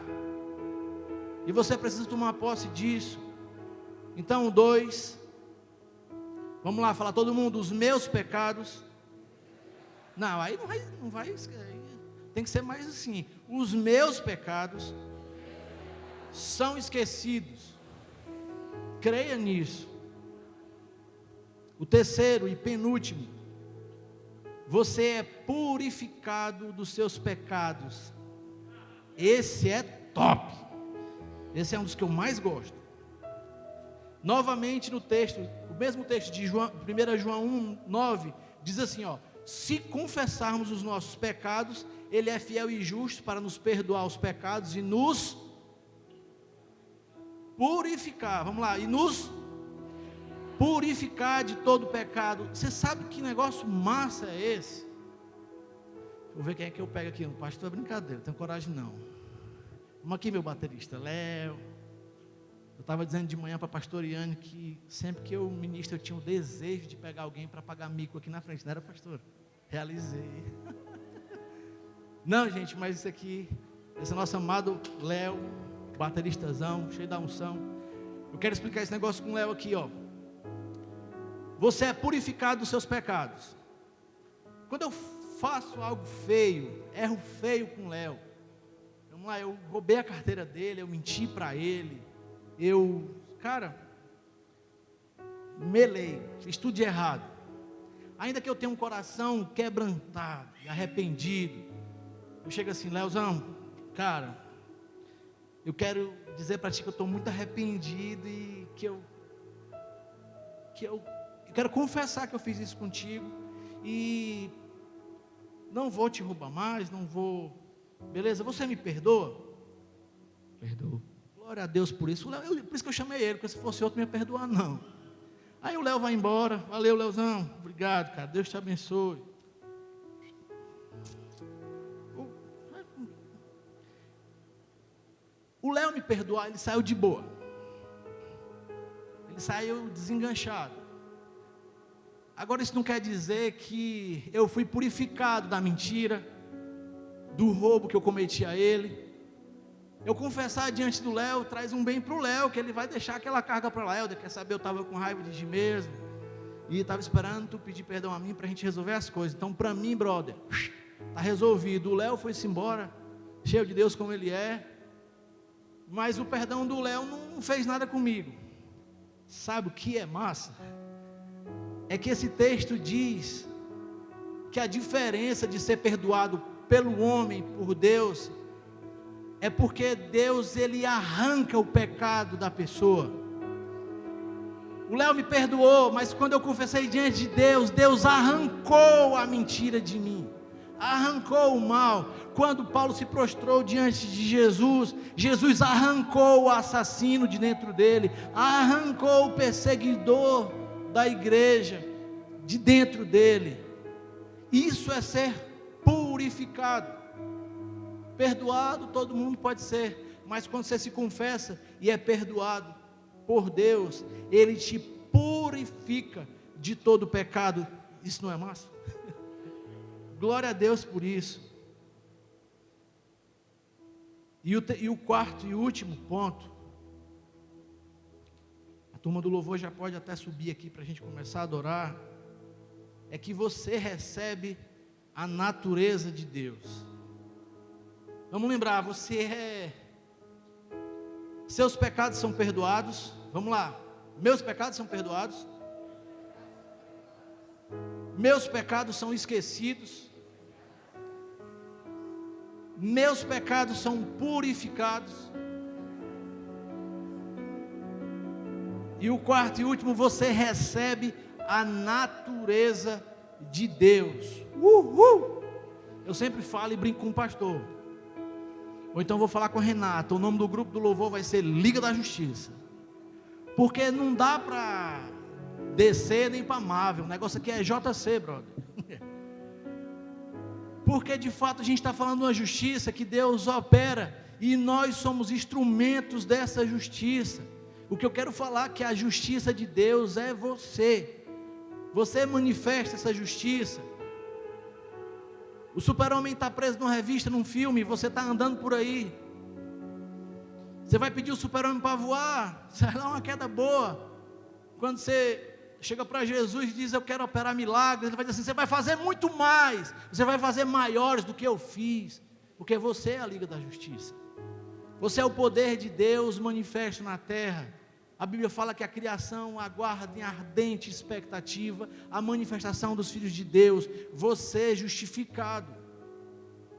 E você precisa tomar posse disso. Então, 2. Vamos lá, falar todo mundo, os meus pecados. Não, aí não vai. Tem que ser mais assim: os meus pecados são esquecidos. Creia nisso. O terceiro e penúltimo: você é purificado dos seus pecados. Esse é top. Esse é um dos que eu mais gosto. Novamente no texto, o mesmo texto de 1 João 1:9, diz assim, ó: se confessarmos os nossos pecados, Ele é fiel e justo para nos perdoar os pecados e nos purificar. Vamos lá, e nos purificar de todo pecado. Você sabe que negócio massa é esse? Vou ver quem é que eu pego aqui. O pastor é brincadeira, não tenho coragem não. Vamos aqui, meu baterista, Léo. Eu estava dizendo de manhã para a pastor Iane que sempre que eu ministro, eu tinha o desejo de pegar alguém para pagar mico aqui na frente, não era, pastor? Realizei. Não, gente, mas isso aqui, esse é nosso amado Léo, bateristazão, cheio da unção. Eu quero explicar esse negócio com o Léo aqui, ó. Você é purificado dos seus pecados. Quando eu faço algo feio, erro feio com o Léo, vamos lá, eu roubei a carteira dele, eu menti para ele, melei, fiz tudo de errado. Ainda que eu tenha um coração quebrantado e arrependido, eu chego assim: Léozão, cara, eu quero dizer para ti que eu estou muito arrependido e que eu quero confessar que eu fiz isso contigo e não vou te roubar mais, não vou, beleza? Você me perdoa? Perdoa. Glória a Deus por isso. Por isso que eu chamei ele, porque se fosse outro não ia perdoar não. Aí o Léo vai embora. Valeu, Léozão, obrigado, cara, Deus te abençoe. O Léo me perdoar, ele saiu de boa, ele saiu desenganchado. Agora isso não quer dizer que eu fui purificado da mentira, do roubo que eu cometi a ele. Eu confessar diante do Léo traz um bem para o Léo, que ele vai deixar aquela carga para o Léo. Quer saber, eu estava com raiva de ti mesmo, e estava esperando tu pedir perdão a mim para a gente resolver as coisas. Então para mim, brother, está resolvido. O Léo foi-se embora, cheio de Deus como ele é, mas o perdão do Léo não fez nada comigo. Sabe o que é massa? É que esse texto diz que a diferença de ser perdoado pelo homem, por Deus, é porque Deus, ele arranca o pecado da pessoa. O Léo me perdoou, mas quando eu confessei diante de Deus, Deus arrancou a mentira de mim, arrancou o mal. Quando Paulo se prostrou diante de Jesus, Jesus arrancou o assassino de dentro dele, arrancou o perseguidor da igreja de dentro dele. Isso é ser purificado. Perdoado todo mundo pode ser, mas quando você se confessa e é perdoado por Deus, Ele te purifica de todo pecado. Isso não é massa? Glória a Deus por isso. E o quarto e último ponto, a turma do louvor já pode até subir aqui para a gente começar a adorar, é que você recebe a natureza de Deus. Vamos lembrar, seus pecados são perdoados. Vamos lá, meus pecados são perdoados, meus pecados são esquecidos, meus pecados são purificados. E o quarto e último, você recebe a natureza de Deus. Eu sempre falo e brinco com o pastor, ou então vou falar com a Renata, o nome do grupo do louvor vai ser Liga da Justiça, porque não dá para descer nem para Marvel, o negócio aqui é JC, brother. Porque de fato a gente está falando de uma justiça que Deus opera, e nós somos instrumentos dessa justiça. O que eu quero falar é que a justiça de Deus é você manifesta essa justiça. O super-homem está preso numa revista, num filme, você está andando por aí, você vai pedir o super-homem para voar, sai lá uma queda boa, quando você chega para Jesus e diz: eu quero operar milagres, ele vai dizer assim: você vai fazer muito mais, você vai fazer maiores do que eu fiz, porque você é a Liga da Justiça, você é o poder de Deus manifesto na terra. A Bíblia fala que a criação aguarda em ardente expectativa a manifestação dos filhos de Deus. Você justificado,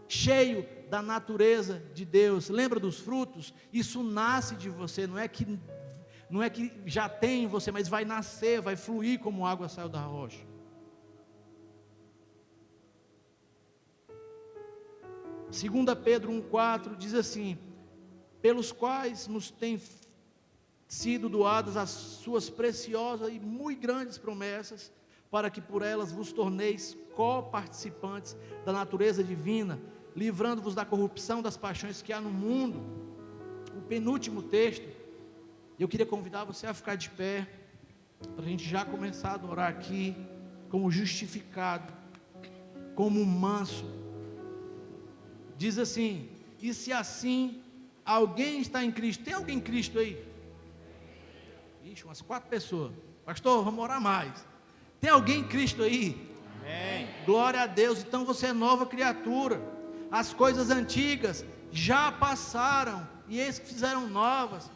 cheio da natureza de Deus. Lembra dos frutos? Isso nasce de você, não é que já tem em você, mas vai nascer, vai fluir como água saiu da rocha. Segunda Pedro 1,4 diz assim: pelos quais nos tem sido doadas as suas preciosas e muito grandes promessas, para que por elas vos torneis co-participantes da natureza divina, livrando-vos da corrupção das paixões que há no mundo. O penúltimo texto, eu queria convidar você a ficar de pé, para a gente já começar a adorar aqui, como justificado, como manso. Diz assim: e se assim alguém está em Cristo, tem alguém em Cristo aí? Ixi, umas 4 pessoas. Pastor, vamos orar mais. Tem alguém em Cristo aí? Amém. Glória a Deus. Então você é nova criatura. As coisas antigas já passaram, e eis que fizeram novas.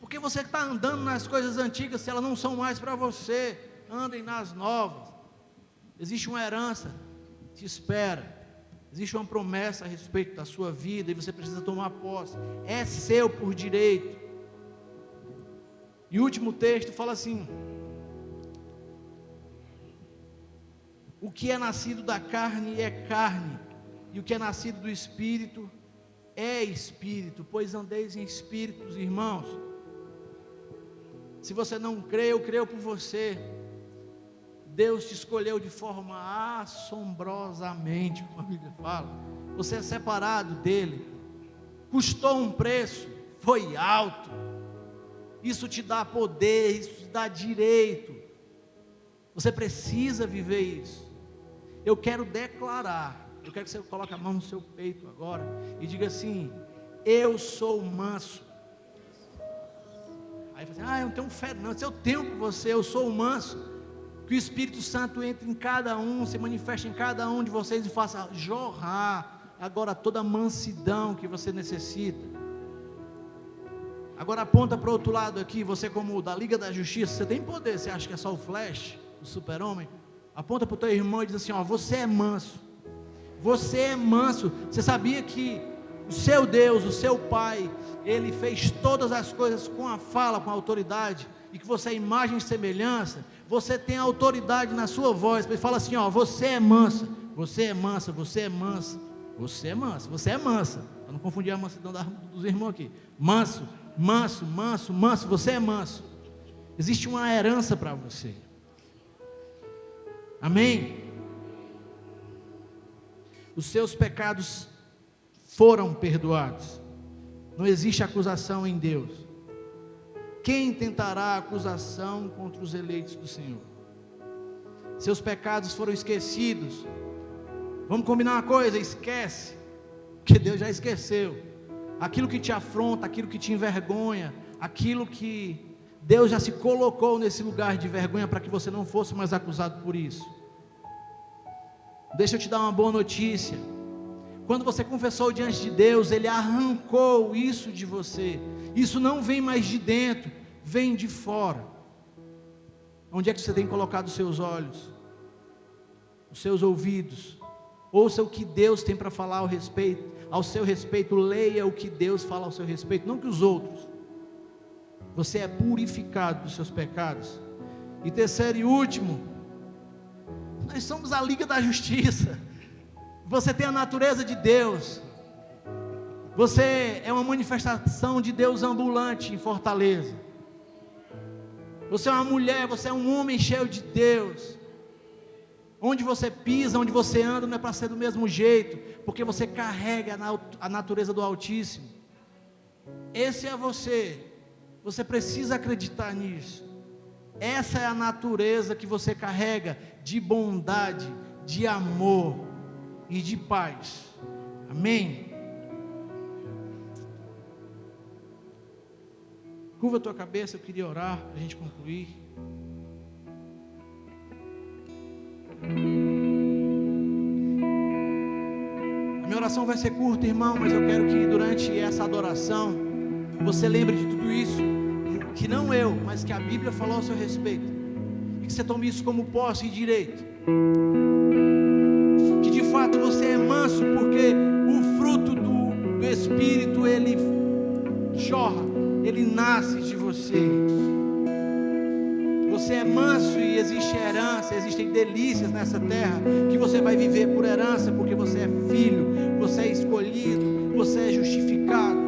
Porque você está andando nas coisas antigas, se elas não são mais para você, andem nas novas. Existe uma herança que te espera, existe uma promessa a respeito da sua vida, e você precisa tomar posse. É seu por direito. E o último texto fala assim: o que é nascido da carne é carne, e o que é nascido do Espírito é Espírito, pois andeis em espíritos, irmãos. Se você não crê, eu creio por você. Deus te escolheu de forma assombrosamente, como a Bíblia fala. Você é separado dele, custou um preço, foi alto. Isso te dá poder, isso te dá direito. Você precisa viver isso. Eu quero declarar, eu quero que você coloque a mão no seu peito agora e diga assim: eu sou manso. Aí você eu não tenho fé não. Se eu tenho por você, eu sou manso. Que o Espírito Santo entre em cada um, se manifeste em cada um de vocês e faça jorrar agora toda a mansidão que você necessita. Agora aponta para o outro lado aqui, você como da Liga da Justiça, você tem poder, você acha que é só o Flash, o super-homem? Aponta para o teu irmão e diz assim: você é manso, você é manso. Você sabia que o seu Deus, o seu Pai, Ele fez todas as coisas com a fala, com a autoridade, e que você é imagem e semelhança? Você tem autoridade na sua voz, ele fala assim: você é mansa, você é mansa, você é mansa, você é mansa, você é mansa, para não confundir a mansidão dos irmãos aqui. Manso, manso, manso, manso, você é manso. Existe uma herança para você. Amém? Os seus pecados foram perdoados. Não existe acusação em Deus. Quem tentará acusação contra os eleitos do Senhor? Seus pecados foram esquecidos. Vamos combinar uma coisa: esquece, porque Deus já esqueceu. Aquilo que te afronta, aquilo que te envergonha, aquilo que Deus já se colocou nesse lugar de vergonha para que você não fosse mais acusado por isso. Deixa eu te dar uma boa notícia. Quando você confessou diante de Deus, Ele arrancou isso de você. Isso não vem mais de dentro, vem de fora. Onde é que você tem colocado os seus olhos? Os seus ouvidos? Ouça o que Deus tem para falar ao seu respeito. Leia o que Deus fala ao seu respeito, não que os outros. Você é purificado dos seus pecados. E terceiro e último, nós somos a Liga da Justiça. Você tem a natureza de Deus. Você é uma manifestação de Deus ambulante em Fortaleza. Você é uma mulher, você é um homem cheio de Deus. Onde você pisa, onde você anda, não é para ser do mesmo jeito, porque você carrega a natureza do Altíssimo. Esse é você. Você precisa acreditar nisso. Essa é a natureza que você carrega, de bondade, de amor e de paz. Amém? Curva a tua cabeça, eu queria orar para a gente concluir. Minha oração vai ser curta, irmão, mas eu quero que durante essa adoração você lembre de tudo isso, que não eu, mas que a Bíblia falou ao seu respeito, e que você tome isso como posse e direito, que de fato você é manso, porque o fruto do Espírito, ele jorra, ele nasce de você. Você é manso e existe herança, existem delícias nessa terra que você vai viver por herança, porque você é filho, você é escolhido, você é justificado.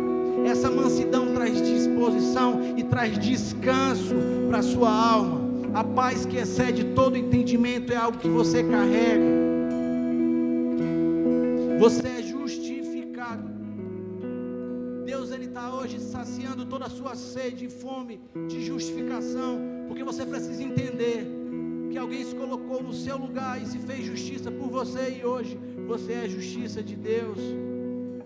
Essa mansidão traz disposição e traz descanso para a sua alma. A paz que excede todo entendimento é algo que você carrega. Você é justificado. Deus, Ele está hoje saciando toda a sua sede e fome de justificação, porque você precisa entender que alguém se colocou no seu lugar e se fez justiça por você, e hoje você é a justiça de Deus.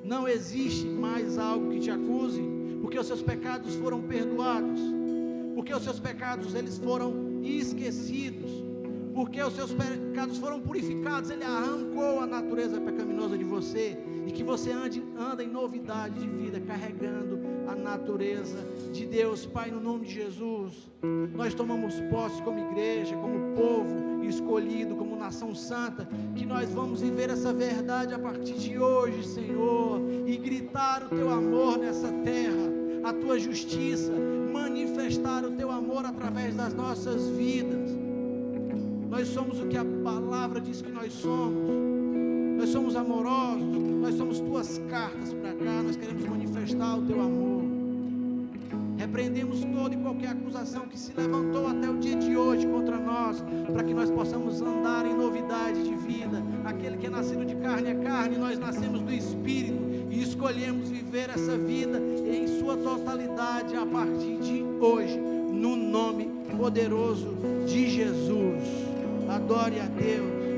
Não existe mais algo que te acuse, porque os seus pecados foram perdoados, porque os seus pecados eles foram esquecidos, porque os seus pecados foram purificados. Ele arrancou a natureza pecaminosa de você, e que você anda em novidade de vida, carregando a natureza de Deus. Pai, no nome de Jesus, nós tomamos posse como igreja, como povo escolhido, como nação santa, que nós vamos viver essa verdade a partir de hoje, Senhor, e gritar o Teu amor nessa terra, a Tua justiça, manifestar o Teu amor através das nossas vidas. Nós somos o que a palavra diz que nós somos. Nós somos amorosos, nós somos Tuas cartas para cá, nós queremos manifestar o Teu amor. Repreendemos toda e qualquer acusação que se levantou até o dia de hoje contra nós, para que nós possamos andar em novidade de vida. Aquele que é nascido de carne é carne, nós nascemos do Espírito e escolhemos viver essa vida em sua totalidade a partir de hoje, no nome poderoso de Jesus. Adore a Deus.